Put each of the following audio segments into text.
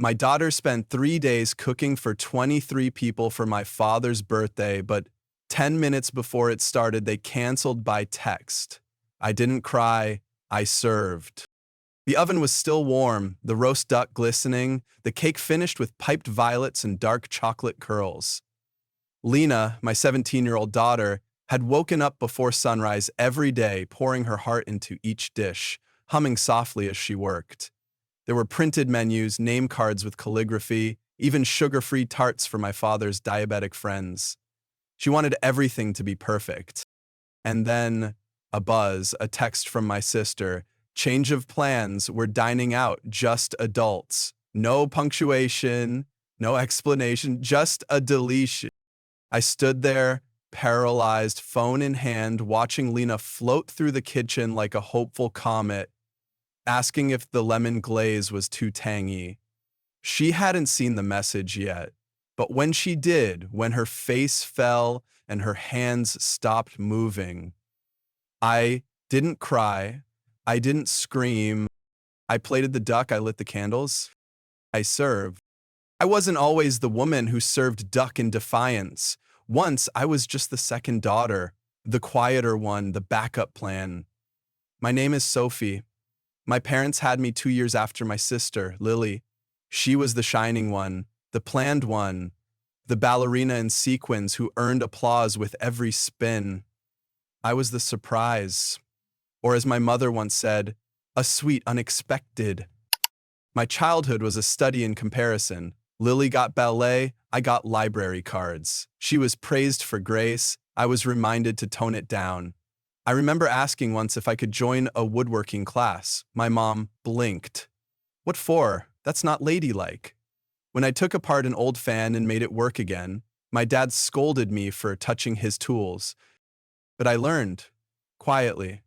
My daughter spent 3 days cooking for 23 people for my father's birthday, but 10 minutes before it started, they canceled by text. I didn't cry, I served. The oven was still warm, the roast duck glistening, the cake finished with piped violets and dark chocolate curls. Lena, my 17-year-old daughter, had woken up before sunrise every day, pouring her heart into each dish, humming softly as she worked. There were printed menus, name cards with calligraphy, even sugar-free tarts for my father's diabetic friends. She wanted everything to be perfect. And then, a buzz, a text from my sister. Change of plans, we're dining out, just adults. No punctuation, no explanation, just a deletion. I stood there, paralyzed, phone in hand, watching Lena float through the kitchen like a hopeful comet, asking if the lemon glaze was too tangy. She hadn't seen the message yet, but when she did, when her face fell and her hands stopped moving, I didn't cry, I didn't scream. I plated the duck, I lit the candles, I served. I wasn't always the woman who served duck in defiance. Once, I was just the second daughter, the quieter one, the backup plan. My name is Sophie. My parents had me 2 years after my sister, Lily. She was the shining one, the planned one, the ballerina in sequins who earned applause with every spin. I was the surprise, or as my mother once said, a sweet unexpected. My childhood was a study in comparison. Lily got ballet, I got library cards. She was praised for grace, I was reminded to tone it down. I remember asking once if I could join a woodworking class. My mom blinked. What for? That's not ladylike. When I took apart an old fan and made it work again, my dad scolded me for touching his tools. But I learned, quietly.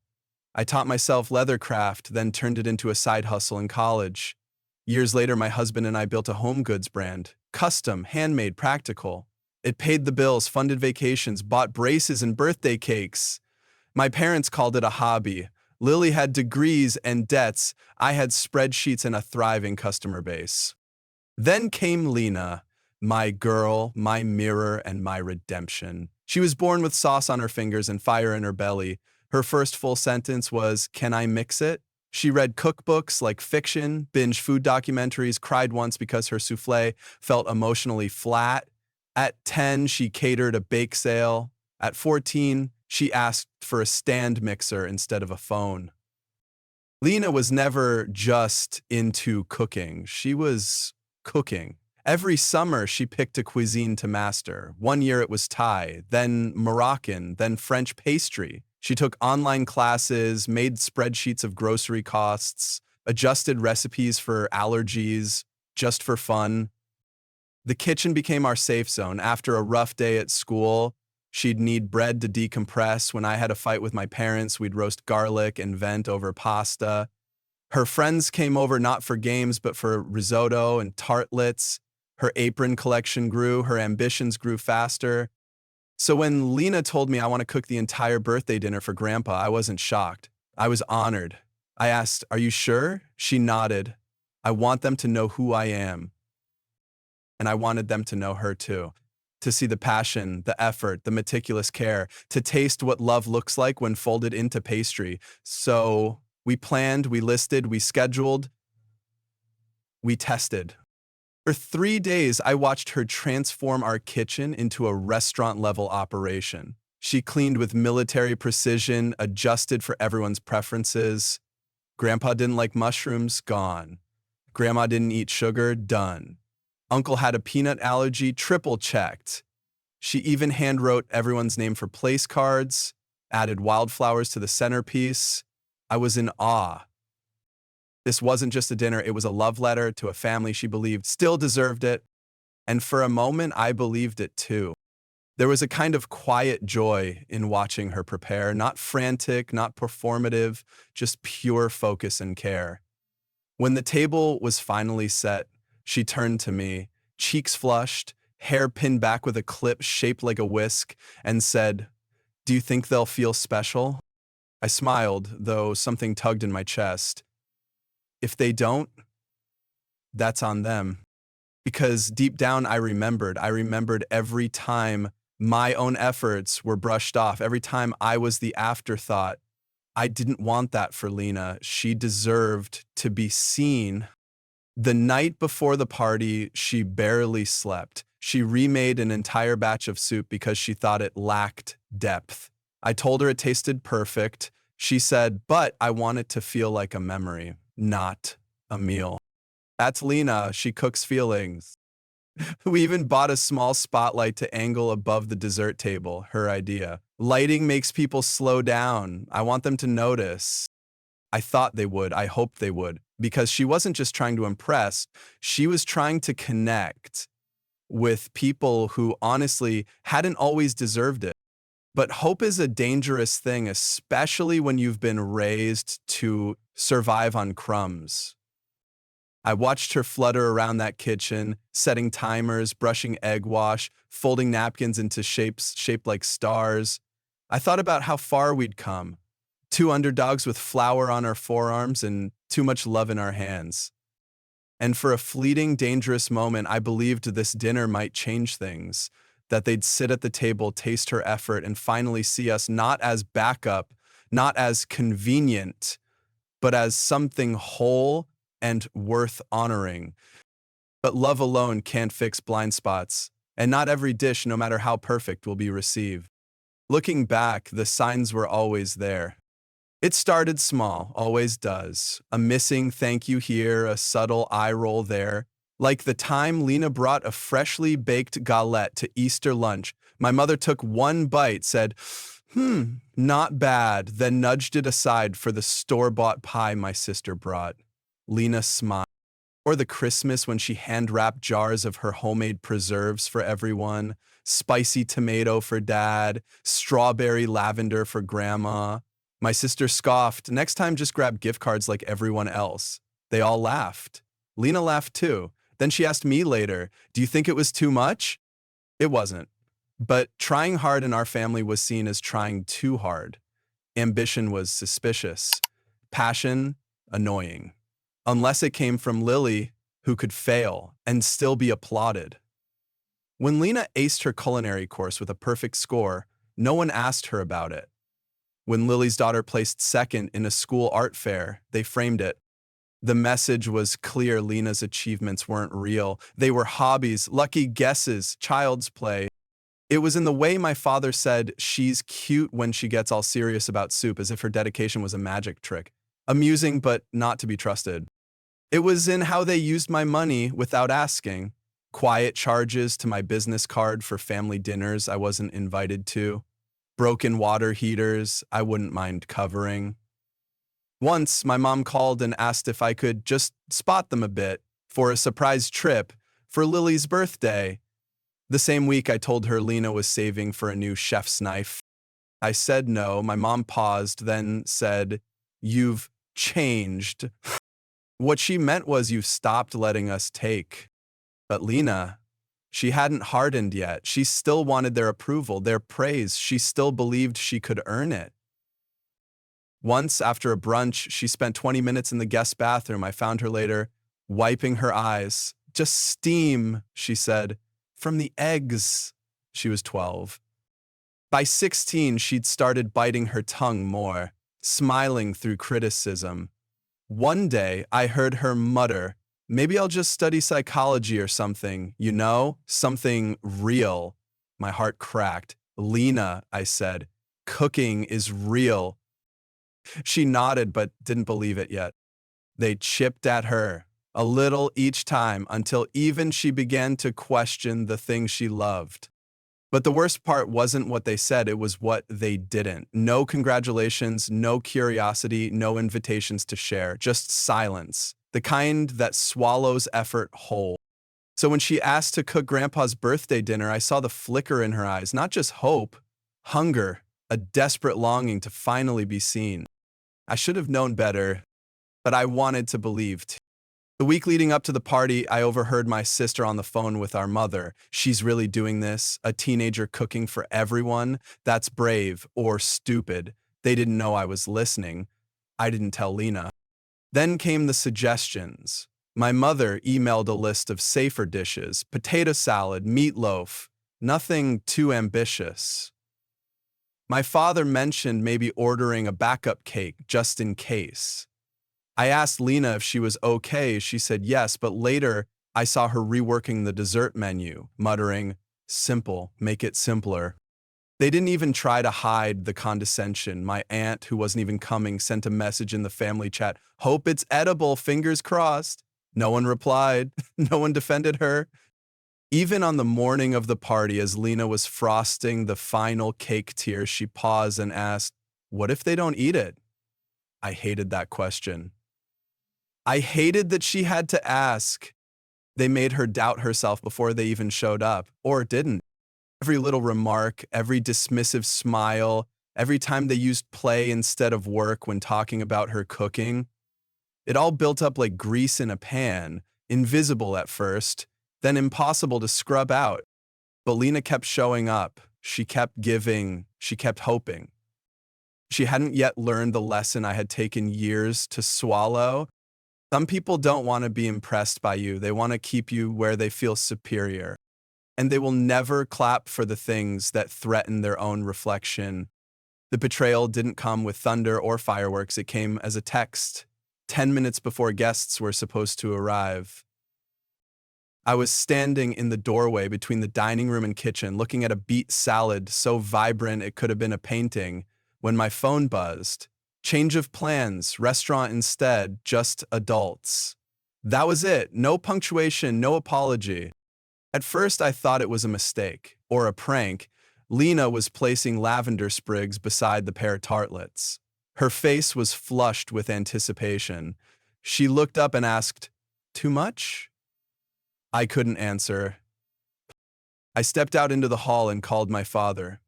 I taught myself leathercraft, then turned it into a side hustle in college. Years later, my husband and I built a home goods brand. Custom, handmade, practical. It paid the bills, funded vacations, bought braces and birthday cakes. My parents called it a hobby. Lily had degrees and debts. I had spreadsheets and a thriving customer base. Then came Lena, my girl, my mirror, and my redemption. She was born with sauce on her fingers and fire in her belly. Her first full sentence was, "Can I mix it?" She read cookbooks like fiction, binged food documentaries, cried once because her souffle felt emotionally flat. At 10, she catered a bake sale. At 14, she asked for a stand mixer instead of a phone. Lena was never just into cooking. She was cooking. Every summer, she picked a cuisine to master. One year it was Thai, then Moroccan, then French pastry. She took online classes, made spreadsheets of grocery costs, adjusted recipes for allergies, just for fun. The kitchen became our safe zone. After a rough day at school, she'd need bread to decompress. When I had a fight with my parents, we'd roast garlic and vent over pasta. Her friends came over not for games, but for risotto and tartlets. Her apron collection grew, her ambitions grew faster. So when Lena told me I want to cook the entire birthday dinner for Grandpa, I wasn't shocked. I was honored. I asked, "Are you sure?" She nodded. "I want them to know who I am." And I wanted them to know her too. To see the passion, the effort, the meticulous care, to taste what love looks like when folded into pastry. So we planned, we listed, we scheduled, we tested. For 3 days, I watched her transform our kitchen into a restaurant-level operation. She cleaned with military precision, adjusted for everyone's preferences. Grandpa didn't like mushrooms, gone. Grandma didn't eat sugar, done. Uncle had a peanut allergy, triple checked. She even handwrote everyone's name for place cards, added wildflowers to the centerpiece. I was in awe. This wasn't just a dinner, it was a love letter to a family she believed still deserved it. And for a moment, I believed it too. There was a kind of quiet joy in watching her prepare, not frantic, not performative, just pure focus and care. When the table was finally set, she turned to me, cheeks flushed, hair pinned back with a clip shaped like a whisk, and said, "Do you think they'll feel special?" I smiled, though something tugged in my chest. If they don't, That's on them. Because deep down, I remembered every time my own efforts were brushed off, every time I was the afterthought. I didn't want that for Lena. She deserved to be seen. The night before the party, she barely slept. She remade an entire batch of soup because she thought it lacked depth. I told her it tasted perfect. She said, but I want it to feel like a memory, not a meal. That's Lena. She cooks feelings. We even bought a small spotlight to angle above the dessert table, her idea. Lighting makes people slow down. I want them to notice. I thought they would. I hoped they would. Because she wasn't just trying to impress, she was trying to connect with people who honestly hadn't always deserved it. But hope is a dangerous thing, especially when you've been raised to survive on crumbs. I watched her flutter around that kitchen, setting timers, brushing egg wash, folding napkins into shapes shaped like stars. I thought about how far we'd come. Two underdogs with flour on our forearms and too much love in our hands. And for a fleeting, dangerous moment, I believed this dinner might change things, that they'd sit at the table, taste her effort, and finally see us not as backup, not as convenient, but as something whole and worth honoring. But love alone can't fix blind spots, and not every dish, no matter how perfect, will be received. Looking back, the signs were always there. It started small, always does. A missing thank you here, a subtle eye roll there. Like the time Lena brought a freshly baked galette to Easter lunch. My mother took one bite, said, not bad, then nudged it aside for the store-bought pie my sister brought. Lena smiled. Or the Christmas when she hand-wrapped jars of her homemade preserves for everyone, spicy tomato for dad, strawberry lavender for grandma. My sister scoffed, next time just grab gift cards like everyone else. They all laughed. Lena laughed too. Then she asked me later, do you think it was too much? It wasn't. But trying hard in our family was seen as trying too hard. Ambition was suspicious. Passion, annoying. Unless it came from Lily, who could fail and still be applauded. When Lena aced her culinary course with a perfect score, no one asked her about it. When Lily's daughter placed second in a school art fair, they framed it. The message was clear: Lena's achievements weren't real. They were hobbies, lucky guesses, child's play. It was in the way my father said, she's cute when she gets all serious about soup, as if her dedication was a magic trick. Amusing, but not to be trusted. It was in how they used my money without asking. Quiet charges to my business card for family dinners I wasn't invited to. Broken water heaters I wouldn't mind covering. Once, my mom called and asked if I could just spot them a bit for a surprise trip for Lily's birthday. The same week, I told her Lena was saving for a new chef's knife. I said no. My mom paused, then said, "You've changed." What she meant was, you've stopped letting us take. But Lena, she hadn't hardened yet. She still wanted their approval, their praise. She still believed she could earn it. Once, after a brunch, she spent 20 minutes in the guest bathroom. I found her later, wiping her eyes. "Just steam," she said, "from the eggs." She was 12. By 16, she'd started biting her tongue more, smiling through criticism. One day, I heard her mutter, "Maybe I'll just study psychology or something, something real." My heart cracked. "Lena," I said, "cooking is real." She nodded but didn't believe it yet. They chipped at her, a little each time, until even she began to question the things she loved. But the worst part wasn't what they said, it was what they didn't. No congratulations, no curiosity, no invitations to share, just silence, the kind that swallows effort whole. So when she asked to cook Grandpa's birthday dinner, I saw the flicker in her eyes, not just hope, hunger, a desperate longing to finally be seen. I should have known better, but I wanted to believe too. The week leading up to the party, I overheard my sister on the phone with our mother. "She's really doing this? A teenager cooking for everyone? That's brave or stupid." They didn't know I was listening. I didn't tell Lena. Then came the suggestions. My mother emailed a list of safer dishes: potato salad, meatloaf, nothing too ambitious. My father mentioned maybe ordering a backup cake just in case. I asked Lena if she was okay. She said yes, but later I saw her reworking the dessert menu, muttering, "Simple, make it simpler." They didn't even try to hide the condescension. My aunt, who wasn't even coming, sent a message in the family chat, "Hope it's edible, fingers crossed." No one replied. No one defended her. Even on the morning of the party, as Lena was frosting the final cake tier, she paused and asked, "What if they don't eat it?" I hated that question. I hated that she had to ask. They made her doubt herself before they even showed up, or didn't. Every little remark, every dismissive smile, every time they used play instead of work when talking about her cooking, it all built up like grease in a pan, invisible at first, then impossible to scrub out. But Lena kept showing up. She kept giving. She kept hoping. She hadn't yet learned the lesson I had taken years to swallow. Some people don't want to be impressed by you. They want to keep you where they feel superior. And they will never clap for the things that threaten their own reflection. The betrayal didn't come with thunder or fireworks. It came as a text, 10 minutes before guests were supposed to arrive. I was standing in the doorway between the dining room and kitchen, looking at a beet salad so vibrant it could have been a painting, when my phone buzzed. Change of plans, restaurant instead, just adults. That was it. No punctuation, no apology. At first, I thought it was a mistake, or a prank. Lena was placing lavender sprigs beside the pear tartlets. Her face was flushed with anticipation. She looked up and asked, "Too much?" I couldn't answer. I stepped out into the hall and called my father.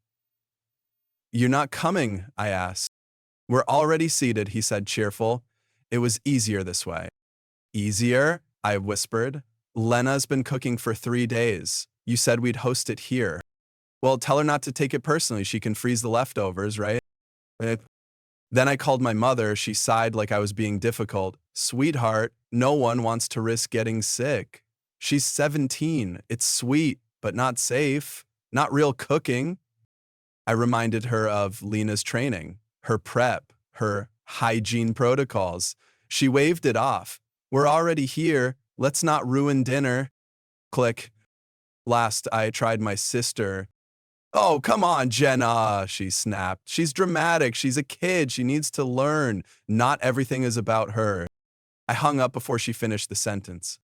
"You're not coming?" I asked. "We're already seated," he said, cheerful. "It was easier this way." "Easier?" I whispered. "Lena's been cooking for 3 days. You said we'd host it here." "Well, tell her not to take it personally. She can freeze the leftovers, right?" Eh. Then I called my mother. She sighed like I was being difficult. "Sweetheart, no one wants to risk getting sick. She's 17. It's sweet, but not safe. Not real cooking." I reminded her of Lena's training, her prep, her hygiene protocols. She waved it off. "We're already here. Let's not ruin dinner." Click. Last, I tried my sister. "Oh, come on, Jenna," she snapped. "She's dramatic. She's a kid. She needs to learn. Not everything is about her." I hung up before she finished the sentence.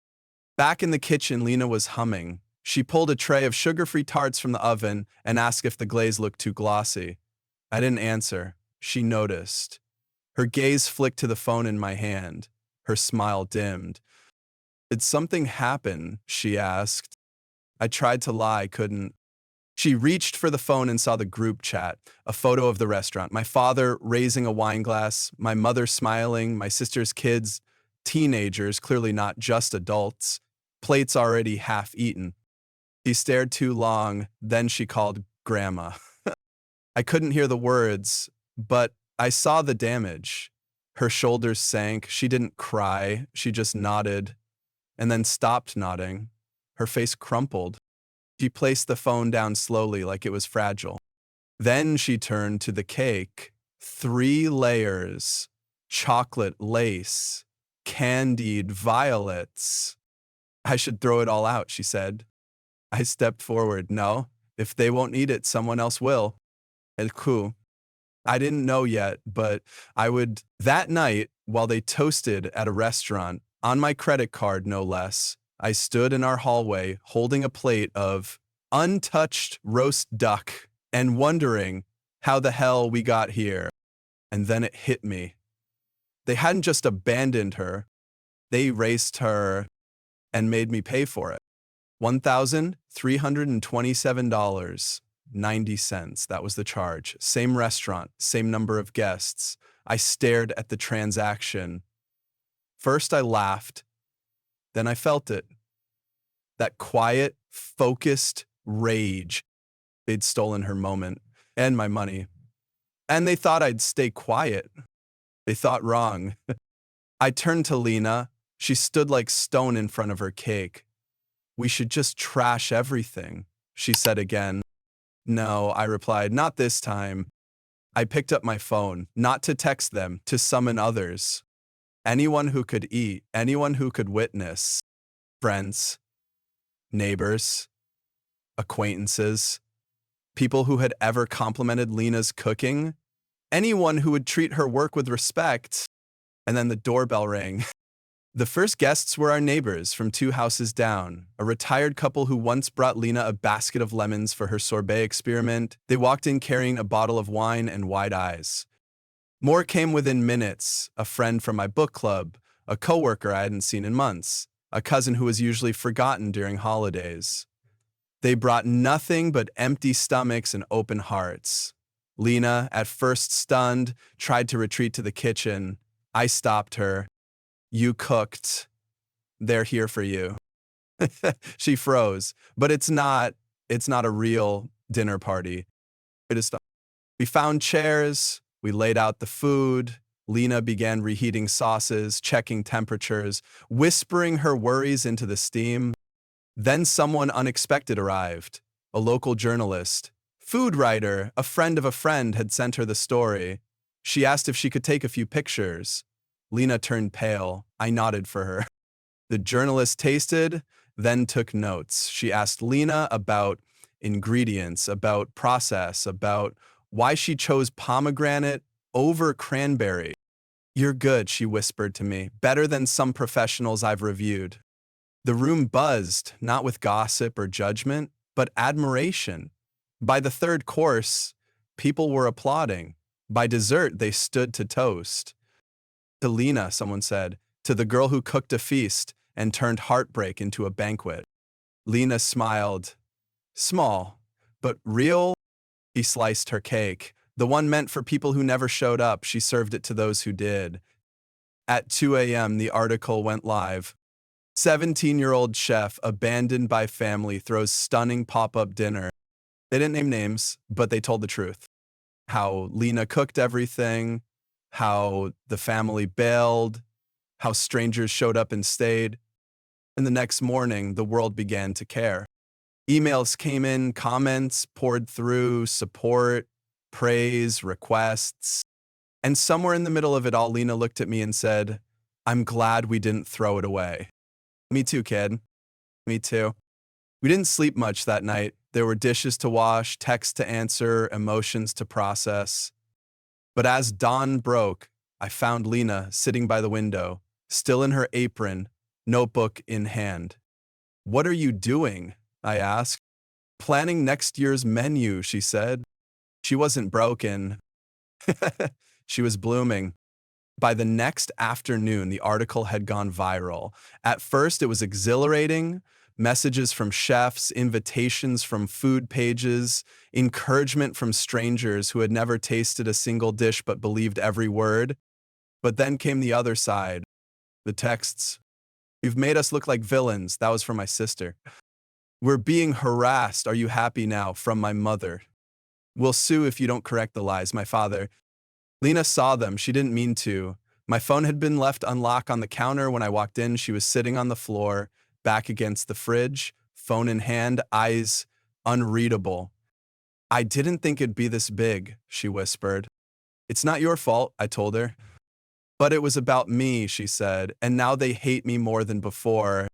Back in the kitchen, Lena was humming. She pulled a tray of sugar-free tarts from the oven and asked if the glaze looked too glossy. I didn't answer. She noticed. Her gaze flicked to the phone in my hand. Her smile dimmed. "Did something happen?" she asked. I tried to lie, couldn't. She reached for the phone and saw the group chat, a photo of the restaurant. My father raising a wine glass, my mother smiling, my sister's kids, teenagers, clearly not just adults, plates already half eaten. She stared too long, then she called Grandma. I couldn't hear the words, but I saw the damage. Her shoulders sank. She didn't cry. She just nodded, and then stopped nodding. Her face crumpled. She placed the phone down slowly like it was fragile. Then she turned to the cake. 3 layers. Chocolate lace. Candied violets. "I should throw it all out," she said. I stepped forward. "No, if they won't eat it, someone else will." El coup. I didn't know yet, but I would. That night, while they toasted at a restaurant, on my credit card no less, I stood in our hallway holding a plate of untouched roast duck and wondering how the hell we got here. And then it hit me. They hadn't just abandoned her, they erased her and made me pay for it. $1,327.90. That was the charge. Same restaurant, same number of guests. I stared at the transaction. First I laughed, then I felt it. That quiet, focused rage. They'd stolen her moment and my money. And they thought I'd stay quiet. They thought wrong. I turned to Lena. She stood like stone in front of her cake. We should just trash everything, she said again. No, I replied, not this time. I picked up my phone, not to text them, to summon others. Anyone who could eat, anyone who could witness. Friends, neighbors, acquaintances, people who had ever complimented Lena's cooking, anyone who would treat her work with respect. And then the doorbell rang. The first guests were our neighbors from 2 houses down, a retired couple who once brought Lena a basket of lemons for her sorbet experiment. They walked in carrying a bottle of wine and wide eyes. More came within minutes, a friend from my book club, a coworker I hadn't seen in months, a cousin who was usually forgotten during holidays. They brought nothing but empty stomachs and open hearts. Lena, at first stunned, tried to retreat to the kitchen. I stopped her. You cooked. They're here for you. She froze. But it's not a real dinner party. We found chairs. We laid out the food. Lena began reheating sauces, checking temperatures, whispering her worries into the steam. Then someone unexpected arrived, a local journalist. Food writer, a friend of a friend, had sent her the story. She asked if she could take a few pictures. Lena turned pale. I nodded for her. The journalist tasted, then took notes. She asked Lena about ingredients, about process, about why she chose pomegranate over cranberry. You're good, she whispered to me, better than some professionals I've reviewed. The room buzzed, not with gossip or judgment, but admiration. By the third course, people were applauding. By dessert, they stood to toast. To Lena, someone said, to the girl who cooked a feast and turned heartbreak into a banquet. Lena smiled. Small, but real. She sliced her cake. The one meant for people who never showed up, she served it to those who did. At 2 a.m., the article went live. 17-year-old chef abandoned by family throws stunning pop-up dinner. They didn't name names, but they told the truth. How Lena cooked everything, how the family bailed, how strangers showed up and stayed. And the next morning, the world began to care. Emails came in, comments poured through, support, praise, requests. And somewhere in the middle of it all, Lena looked at me and said, I'm glad we didn't throw it away. Me too, kid. Me too. We didn't sleep much that night. There were dishes to wash, texts to answer, emotions to process. But as dawn broke, I found Lena sitting by the window, still in her apron, notebook in hand. What are you doing? I asked. Planning next year's menu, she said. She wasn't broken. She was blooming. By the next afternoon, the article had gone viral. At first, it was exhilarating. Messages from chefs, invitations from food pages, encouragement from strangers who had never tasted a single dish but believed every word. But then came the other side. The texts. You've made us look like villains. That was from my sister. We're being harassed. Are you happy now? From my mother. We'll sue if you don't correct the lies. My father. Lena saw them. She didn't mean to. My phone had been left unlocked on the counter. When I walked in, she was sitting on the floor, back against the fridge, phone in hand, eyes unreadable. I didn't think it'd be this big, she whispered. It's not your fault, I told her. But it was about me, she said, and now they hate me more than before.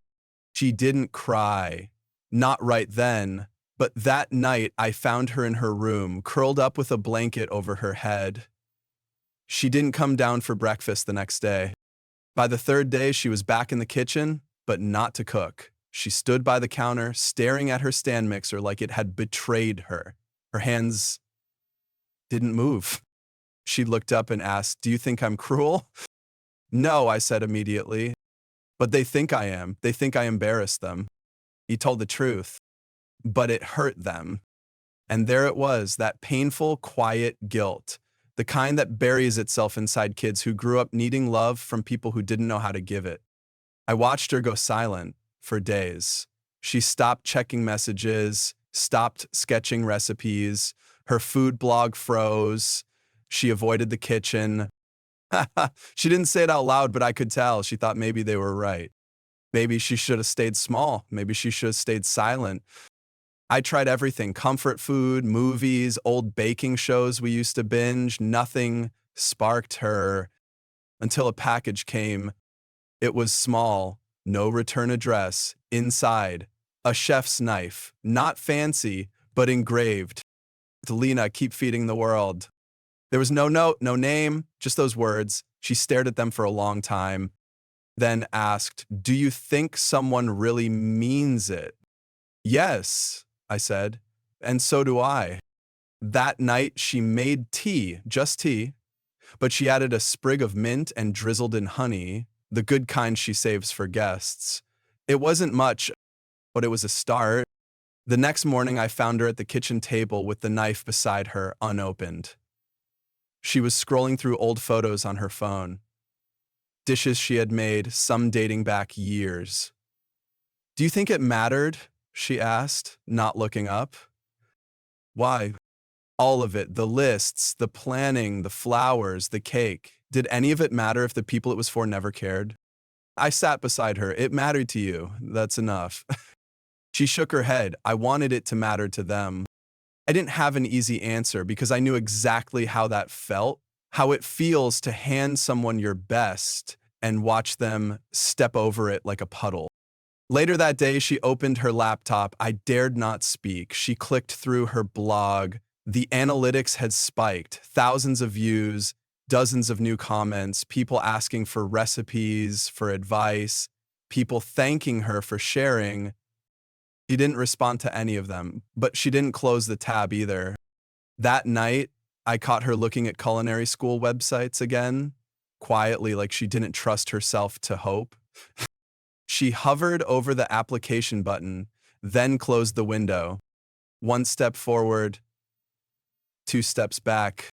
She didn't cry. Not right then, but that night I found her in her room, curled up with a blanket over her head. She didn't come down for breakfast the next day. By the third day, she was back in the kitchen, but not to cook. She stood by the counter, staring at her stand mixer like it had betrayed her. Her hands didn't move. She looked up and asked, "Do you think I'm cruel?" "No," I said immediately. "But they think I am. They think I embarrassed them." He told the truth, but it hurt them. And there it was, that painful, quiet guilt, the kind that buries itself inside kids who grew up needing love from people who didn't know how to give it. I watched her go silent for days. She stopped checking messages, stopped sketching recipes. Her food blog froze. She avoided the kitchen. She didn't say it out loud, but I could tell. She thought maybe they were right. Maybe she should have stayed small. Maybe she should have stayed silent. I tried everything: comfort food, movies, old baking shows we used to binge. Nothing sparked her until a package came. It was small, no return address. Inside, a chef's knife, not fancy, but engraved. Lena, keep feeding the world. There was no note, no name, just those words. She stared at them for a long time, then asked, "Do you think someone really means it?" "Yes," I said, "and so do I." That night, she made tea, just tea, but she added a sprig of mint and drizzled in honey, the good kind she saves for guests. It wasn't much, but it was a start. The next morning, I found her at the kitchen table with the knife beside her, unopened. She was scrolling through old photos on her phone, dishes she had made, some dating back years. "Do you think it mattered?" she asked, not looking up. "Why?" "All of it, the lists, the planning, the flowers, the cake. Did any of it matter if the people it was for never cared?" I sat beside her. "It mattered to you. That's enough." She shook her head. "I wanted it to matter to them." I didn't have an easy answer because I knew exactly how that felt, how it feels to hand someone your best and watch them step over it like a puddle. Later that day, she opened her laptop. I dared not speak. She clicked through her blog. The analytics had spiked, thousands of views, dozens of new comments, people asking for recipes, for advice, people thanking her for sharing. She didn't respond to any of them, but she didn't close the tab either. That night, I caught her looking at culinary school websites again, quietly, like she didn't trust herself to hope. She hovered over the application button, then closed the window. One step forward, two steps back.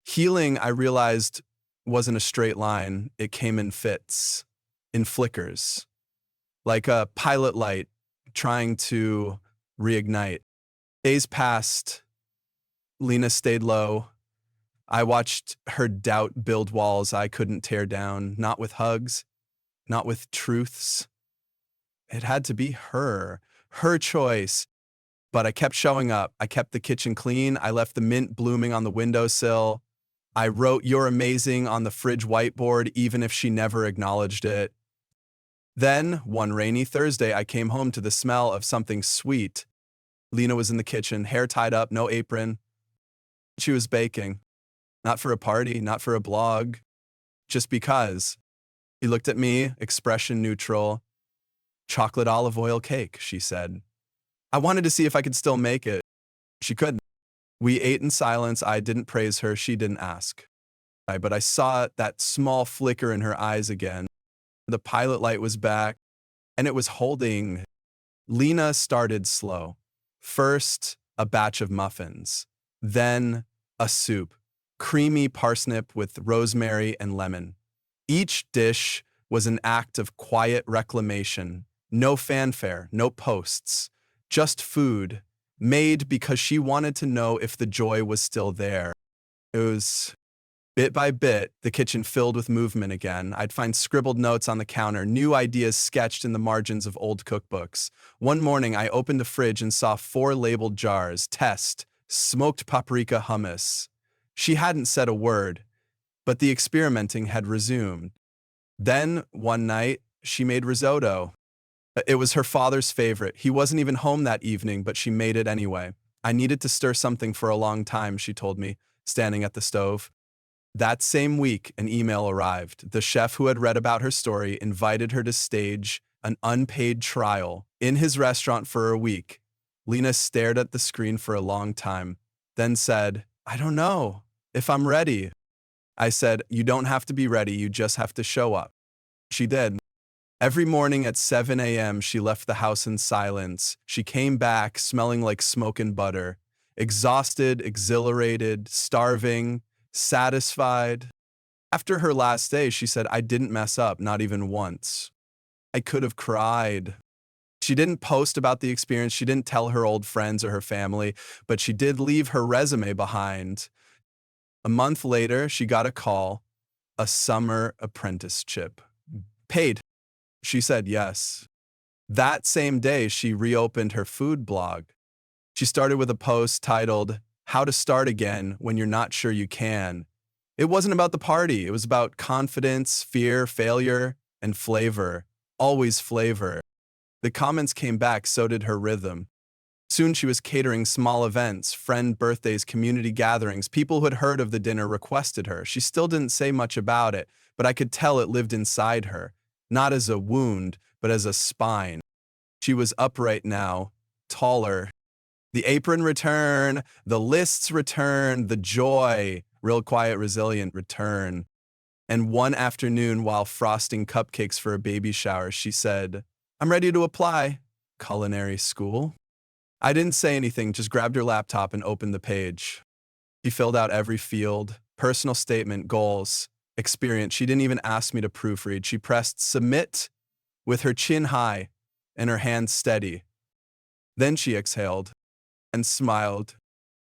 Healing, I realized, wasn't a straight line. It came in fits, in flickers, like a pilot light trying to reignite. Days passed. Lena stayed low. I watched her doubt build walls I couldn't tear down, not with hugs, not with truths. It had to be her choice. But I kept showing up. I kept the kitchen clean. I left the mint blooming on the windowsill. I wrote "You're amazing" on the fridge whiteboard, even if she never acknowledged it. Then, one rainy Thursday, I came home to the smell of something sweet. Lena was in the kitchen, hair tied up, no apron. She was baking. Not for a party, not for a blog, just because. She looked at me, expression neutral. "Chocolate olive oil cake," she said. I wanted to see if I could still make it. She couldn't. We ate in silence. I didn't praise her. She didn't ask. But I saw that small flicker in her eyes again. The pilot light was back, and it was holding. Lena started slow. First, a batch of muffins. Then, a soup. Creamy parsnip with rosemary and lemon. Each dish was an act of quiet reclamation. No fanfare, no posts. Just food, made because she wanted to know if the joy was still there. It was bit by bit, the kitchen filled with movement again. I'd find scribbled notes on the counter, new ideas sketched in the margins of old cookbooks. One morning, I opened the fridge and saw 4 labeled jars: test, smoked paprika hummus. She hadn't said a word, but the experimenting had resumed. Then, one night, she made risotto. It was her father's favorite. He wasn't even home that evening, but she made it anyway. I needed to stir something for a long time, she told me, standing at the stove. That same week, an email arrived. The chef who had read about her story invited her to stage an unpaid trial in his restaurant for a week. Lena stared at the screen for a long time, then said, "I don't know if I'm ready." I said, "You don't have to be ready, you just have to show up." She did. Every morning at 7 a.m., she left the house in silence. She came back smelling like smoke and butter, exhausted, exhilarated, starving, satisfied. After her last day, she said, "I didn't mess up, not even once." I could have cried. She didn't post about the experience. She didn't tell her old friends or her family, but she did leave her resume behind. A month later, she got a call. a summer apprenticeship. Paid. She said yes. That same day, she reopened her food blog. She started with a post titled, "How to Start Again When You're Not Sure You Can." It wasn't about the party, it was about confidence, fear, failure, and flavor. Always flavor. The comments came back, so did her rhythm. Soon she was catering small events, friend birthdays, community gatherings. People who had heard of the dinner requested her. She still didn't say much about it, but I could tell it lived inside her, not as a wound, but as a spine. She was upright now, taller. The apron returned, the lists returned, the joy, real quiet, resilient return. And one afternoon, while frosting cupcakes for a baby shower, she said, "I'm ready to apply. Culinary school." I didn't say anything, just grabbed her laptop and opened the page. She filled out every field, personal statement, goals, experience. She didn't even ask me to proofread. She pressed submit with her chin high and her hands steady. Then she exhaled and smiled.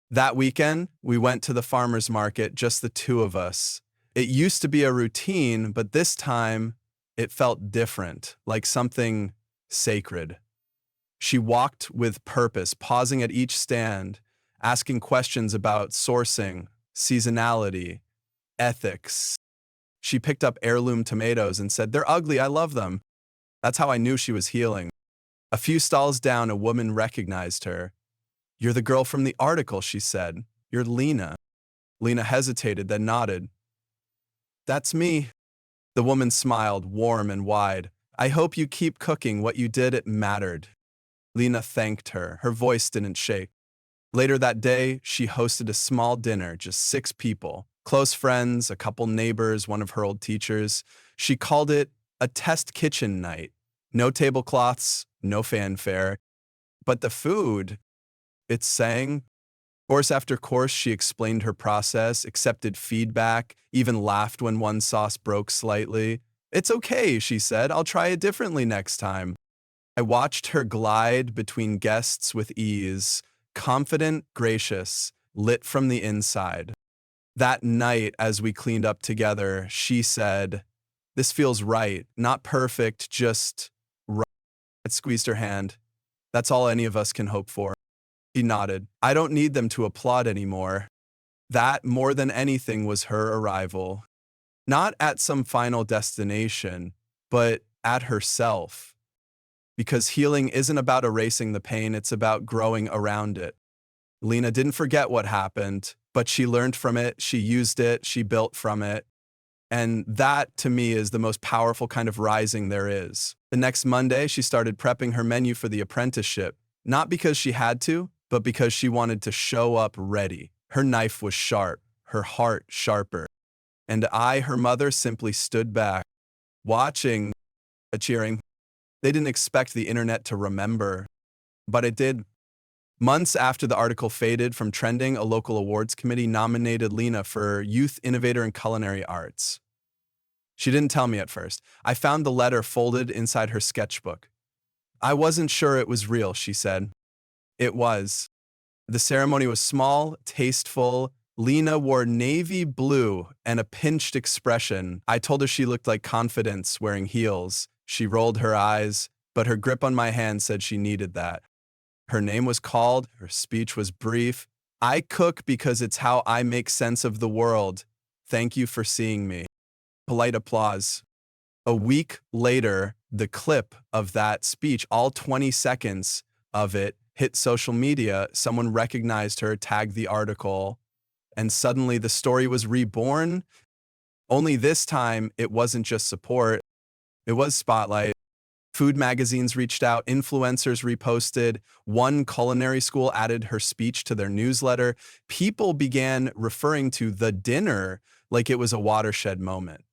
That weekend, we went to the farmer's market, just the two of us. It used to be a routine, but this time it felt different, like something sacred. She walked with purpose, pausing at each stand, asking questions about sourcing, seasonality, ethics. She picked up heirloom tomatoes and said, "They're ugly, I love them." That's how I knew she was healing. A few stalls down, a woman recognized her. "You're the girl from the article," she said. "You're Lena." Lena hesitated, then nodded. "That's me." The woman smiled, warm and wide. "I hope you keep cooking. What you did, it mattered." Lena thanked her. Her voice didn't shake. Later that day, she hosted a small dinner, just 6 people. Close friends, a couple neighbors, one of her old teachers. She called it a test kitchen night. No tablecloths, no fanfare. But the food, it sang. Course after course, she explained her process, accepted feedback, even laughed when one sauce broke slightly. "It's okay," she said. "I'll try it differently next time." I watched her glide between guests with ease, confident, gracious, lit from the inside. That night, as we cleaned up together, she said, "This feels right, not perfect, just right." I squeezed her hand. "That's all any of us can hope for." He nodded. "I don't need them to applaud anymore." That, more than anything, was her arrival. Not at some final destination, but at herself. Because healing isn't about erasing the pain, it's about growing around it. Lena didn't forget what happened, but she learned from it, she used it, she built from it. And that, to me, is the most powerful kind of rising there is. The next Monday, she started prepping her menu for the apprenticeship, not because she had to, but because she wanted to show up ready. Her knife was sharp, her heart sharper. And I, her mother, simply stood back, watching, cheering. They didn't expect the internet to remember, but it did. Months after the article faded from trending, a local awards committee nominated Lena for Youth Innovator in Culinary Arts. She didn't tell me at first. I found the letter folded inside her sketchbook. "I wasn't sure it was real," she said. It was. The ceremony was small, tasteful. Lena wore navy blue and a pinched expression. I told her she looked like confidence wearing heels. She rolled her eyes, but her grip on my hand said she needed that. Her name was called, her speech was brief. "I cook because it's how I make sense of the world. Thank you for seeing me." Polite applause. A week later, the clip of that speech, all 20 seconds of it, hit social media. Someone recognized her, tagged the article, and suddenly the story was reborn. Only this time, it wasn't just support, it was spotlight. Food magazines reached out, influencers reposted, one culinary school added her speech to their newsletter. People began referring to the dinner like it was a watershed moment.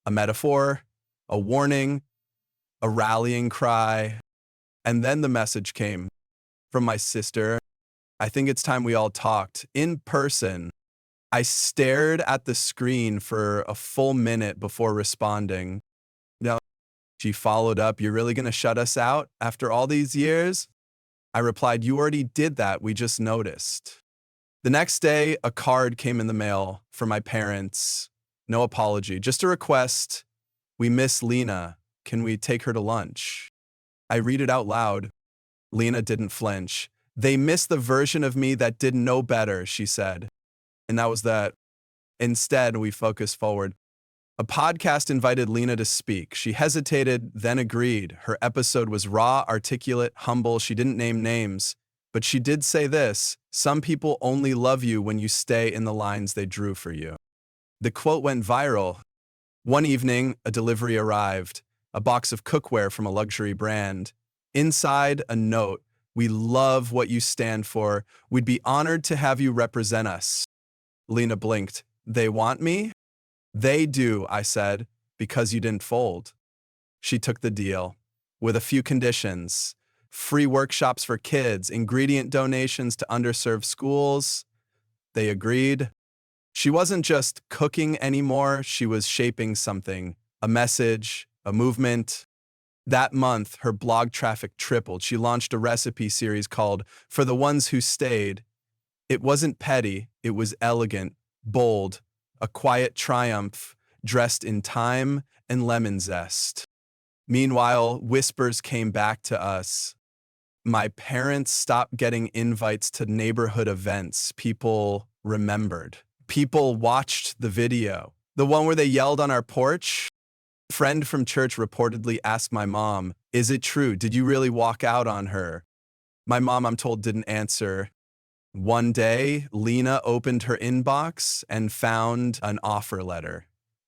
A metaphor, a warning, a rallying cry. And then the message came from my sister. "I think it's time we all talked in person." I stared at the screen for a full minute before responding. No, she followed up, "You're really going to shut us out after all these years?" I replied, "You already did that. We just noticed." The next day, a card came in the mail for my parents. No apology, just a request. We miss Lena. Can we take her to lunch? I read it out loud. Lena didn't flinch. They miss the version of me that didn't know better, she said. And that was that. Instead, we focused forward. A podcast invited Lena to speak. She hesitated, then agreed. Her episode was raw, articulate, humble. She didn't name names. But she did say this: some people only love you when you stay in the lines they drew for you. The quote went viral. One evening, a delivery arrived, a box of cookware from a luxury brand. Inside, a note: we love what you stand for. We'd be honored to have you represent us. Lena blinked. They want me? They do, I said, because you didn't fold. She took the deal, with a few conditions: free workshops for kids, ingredient donations to underserved schools. They agreed. She wasn't just cooking anymore, she was shaping something, a message, a movement. That month, her blog traffic tripled. She launched a recipe series called For the Ones Who Stayed. It wasn't petty, it was elegant, bold, a quiet triumph dressed in thyme and lemon zest. Meanwhile, whispers came back to us. My parents stopped getting invites to neighborhood events. People remembered. People watched the video. The one where they yelled on our porch? A friend from church reportedly asked my mom, "Is it true? Did you really walk out on her?" My mom, I'm told, didn't answer. One day, Lena opened her inbox and found an offer letter.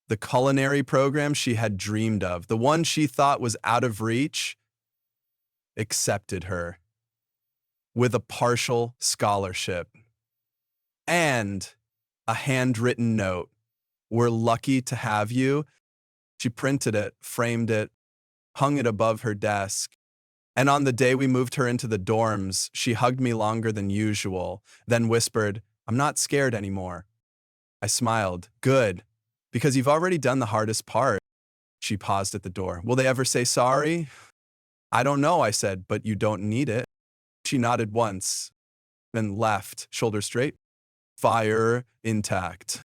The culinary program she had dreamed of, the one she thought was out of reach, accepted her with a partial scholarship and a handwritten note. We're lucky to have you. She printed it, framed it, hung it above her desk. And on the day we moved her into the dorms, she hugged me longer than usual, then whispered, "I'm not scared anymore." I smiled. Good, because you've already done the hardest part. She paused at the door. Will they ever say sorry? I don't know, I said, but you don't need it. She nodded once, then left, shoulder straight, fire intact.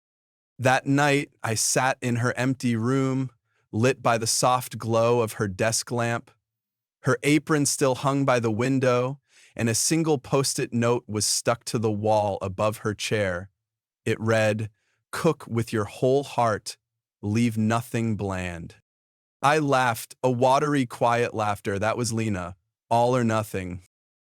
That night, I sat in her empty room, lit by the soft glow of her desk lamp. Her apron still hung by the window, and a single post-it note was stuck to the wall above her chair. It read, "Cook with your whole heart, leave nothing bland." I laughed, a watery, quiet laughter. That was Lena, all or nothing.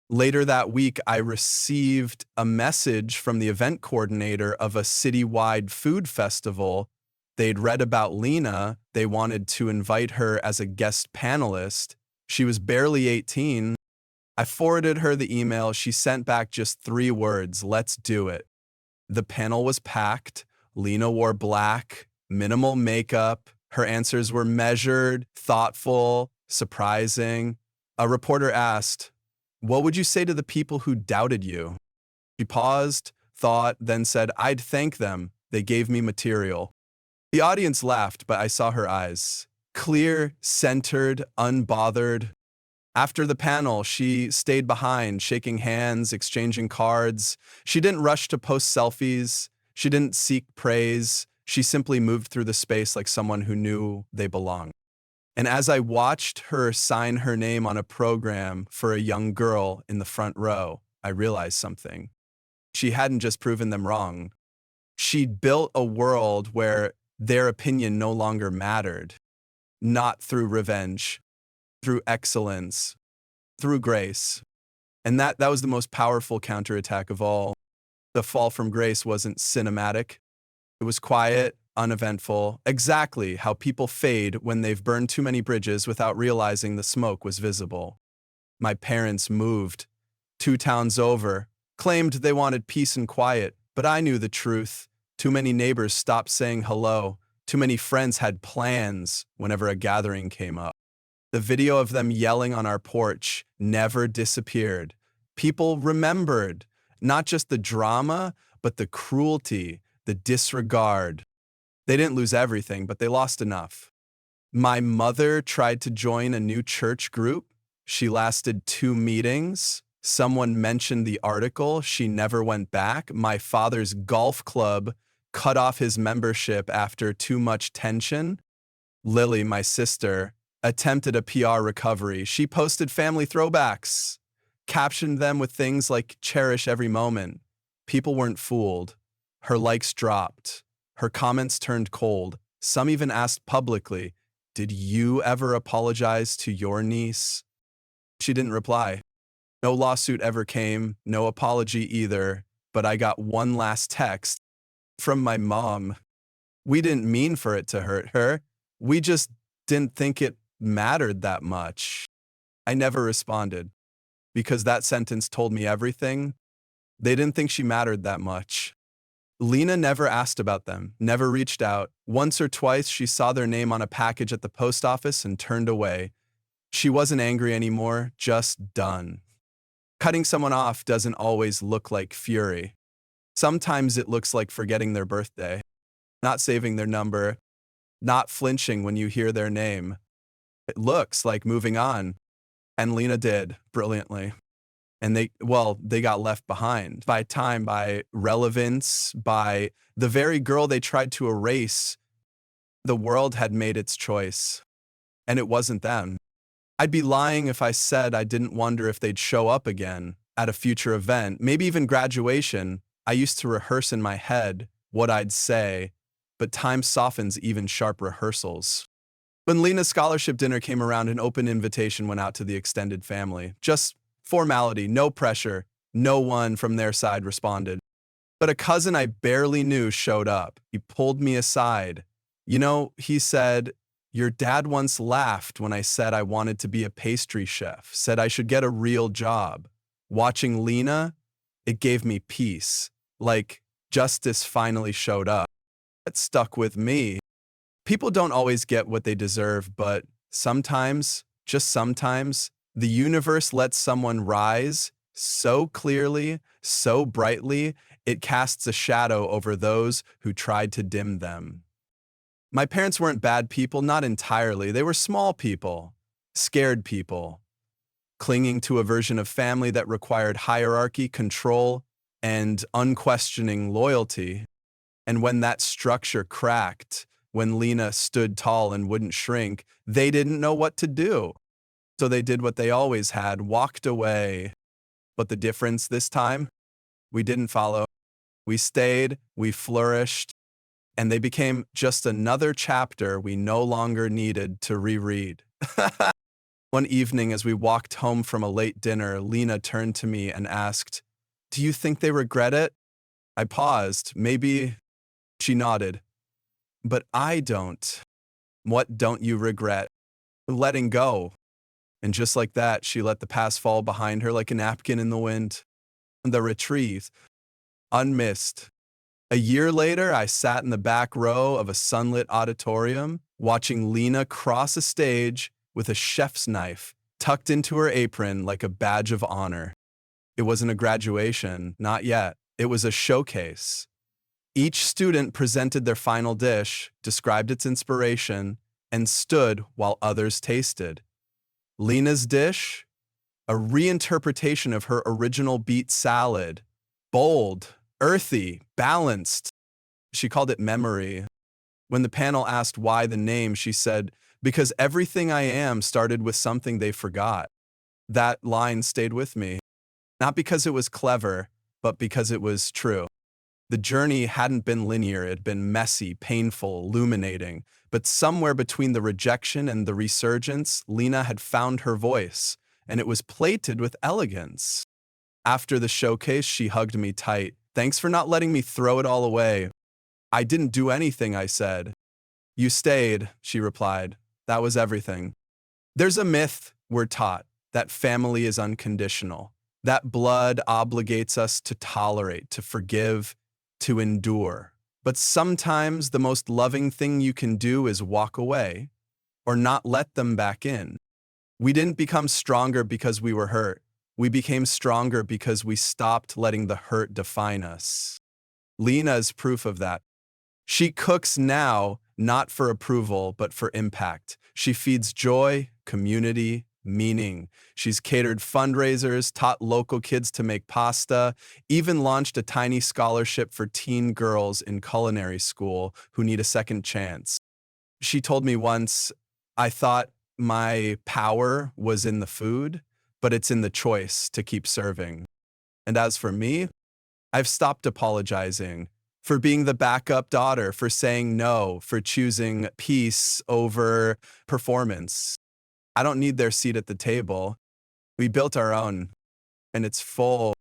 Later that week, I received a message from the event coordinator of a citywide food festival. They'd read about Lena. They wanted to invite her as a guest panelist. She was barely 18. I forwarded her the email. She sent back just 3 words: let's do it. The panel was packed. Lena wore black, minimal makeup. Her answers were measured, thoughtful, surprising. A reporter asked, "What would you say to the people who doubted you?" She paused, thought, then said, "I'd thank them. They gave me material." The audience laughed, but I saw her eyes. Clear, centered, unbothered. After the panel, she stayed behind, shaking hands, exchanging cards. She didn't rush to post selfies. She didn't seek praise. She simply moved through the space like someone who knew they belonged. And as I watched her sign her name on a program for a young girl in the front row, I realized something. She hadn't just proven them wrong. She'd built a world where their opinion no longer mattered. Not through revenge, through excellence, through grace. And that was the most powerful counterattack of all. The fall from grace wasn't cinematic. It was quiet, uneventful, exactly how people fade when they've burned too many bridges without realizing the smoke was visible. My parents moved 2 towns over, claimed they wanted peace and quiet, but I knew the truth. Too many neighbors stopped saying hello. Too many friends had plans whenever a gathering came up. The video of them yelling on our porch never disappeared. People remembered not just the drama, but the cruelty, the disregard. They didn't lose everything, but they lost enough. My mother tried to join a new church group. She lasted 2 meetings. Someone mentioned the article. She never went back. My father's golf club cut off his membership after too much tension. Lily, my sister, attempted a PR recovery. She posted family throwbacks, captioned them with things like cherish every moment. People weren't fooled. Her likes dropped. Her comments turned cold. Some even asked publicly, "Did you ever apologize to your niece?" She didn't reply. No lawsuit ever came, no apology either, but I got one last text from my mom. "We didn't mean for it to hurt her. We just didn't think it mattered that much." I never responded because that sentence told me everything. They didn't think she mattered that much. Lena never asked about them, never reached out. Once or twice, she saw their name on a package at the post office and turned away. She wasn't angry anymore, just done. Cutting someone off doesn't always look like fury. Sometimes it looks like forgetting their birthday, not saving their number, not flinching when you hear their name. It looks like moving on. And Lena did, brilliantly. And they got left behind by time, by relevance, by the very girl they tried to erase. The world had made its choice, and it wasn't them. I'd be lying if I said I didn't wonder if they'd show up again at a future event, maybe even graduation. I used to rehearse in my head what I'd say, but time softens even sharp rehearsals. When Lena's scholarship dinner came around, an open invitation went out to the extended family. Just formality, no pressure. No one from their side responded. But a cousin I barely knew showed up. He pulled me aside. "You know," he said, "your dad once laughed when I said I wanted to be a pastry chef, said I should get a real job. Watching Lena, it gave me peace. Like justice finally showed up." That stuck with me. People don't always get what they deserve, but sometimes, just sometimes, the universe lets someone rise so clearly, so brightly, it casts a shadow over those who tried to dim them. My parents weren't bad people, not entirely. They were small people, scared people, clinging to a version of family that required hierarchy, control, and unquestioning loyalty. And when that structure cracked, when Lena stood tall and wouldn't shrink, they didn't know what to do. So they did what they always had, walked away. But the difference this time? We didn't follow. We stayed, we flourished, and they became just another chapter we no longer needed to reread. One evening, as we walked home from a late dinner, Lena turned to me and asked, "Do you think they regret it?" I paused. "Maybe." She nodded. "But I don't." "What don't you regret?" "Letting go." And just like that, she let the past fall behind her like a napkin in the wind. The retrieve, unmissed. A year later, I sat in the back row of a sunlit auditorium, watching Lena cross a stage with a chef's knife tucked into her apron like a badge of honor. It wasn't a graduation, not yet. It was a showcase. Each student presented their final dish, described its inspiration, and stood while others tasted. Lena's dish? A reinterpretation of her original beet salad. Bold, earthy, balanced. She called it memory. When the panel asked why the name, she said, "Because everything I am started with something they forgot." That line stayed with me. Not because it was clever, but because it was true. The journey hadn't been linear, it had been messy, painful, illuminating. But somewhere between the rejection and the resurgence, Lena had found her voice, and it was plated with elegance. After the showcase, she hugged me tight. "Thanks for not letting me throw it all away." "I didn't do anything," I said. "You stayed," she replied. "That was everything." There's a myth we're taught that family is unconditional, that blood obligates us to tolerate, to forgive, to endure. But sometimes the most loving thing you can do is walk away or not let them back in. We didn't become stronger because we were hurt. We became stronger because we stopped letting the hurt define us. Lena is proof of that. She cooks now, not for approval, but for impact. She feeds joy, community, meaning. She's catered fundraisers, taught local kids to make pasta, even launched a tiny scholarship for teen girls in culinary school who need a second chance. She told me once, I thought my power was in the food, but it's in the choice to keep serving. And as for me, I've stopped apologizing for being the backup daughter, for saying no, for choosing peace over performance. I don't need their seat at the table. We built our own, and it's full.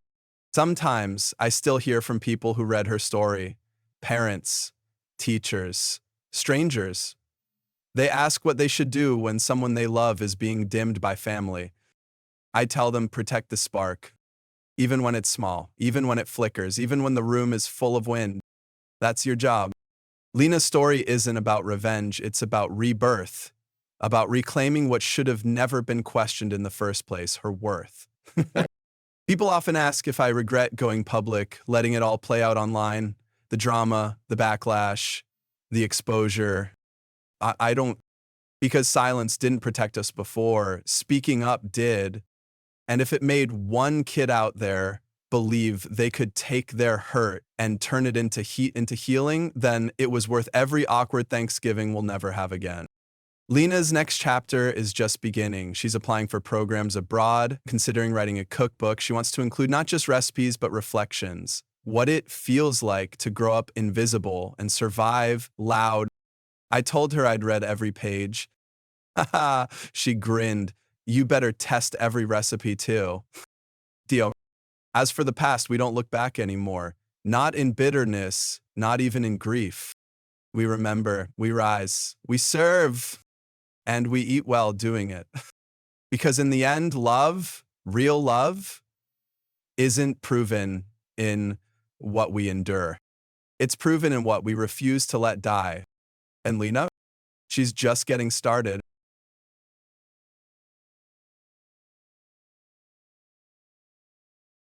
Sometimes I still hear from people who read her story, parents, teachers, strangers. They ask what they should do when someone they love is being dimmed by family. I tell them protect the spark, even when it's small, even when it flickers, even when the room is full of wind. That's your job. Lena's story isn't about revenge, it's about rebirth, about reclaiming what should have never been questioned in the first place, her worth. People often ask if I regret going public, letting it all play out online, the drama, the backlash, the exposure. I don't, because silence didn't protect us before, speaking up did. And if it made one kid out there believe they could take their hurt and turn it into healing, then it was worth every awkward Thanksgiving we'll never have again. Lena's next chapter is just beginning. She's applying for programs abroad, considering writing a cookbook. She wants to include not just recipes, but reflections. What it feels like to grow up invisible and survive loud. I told her I'd read every page. Haha, she grinned. You better test every recipe too. Deal. As for the past, we don't look back anymore. Not in bitterness, not even in grief. We remember, we rise, we serve, and we eat well doing it. Because in the end, love, real love, isn't proven in what we endure. It's proven in what we refuse to let die. And Lena, she's just getting started.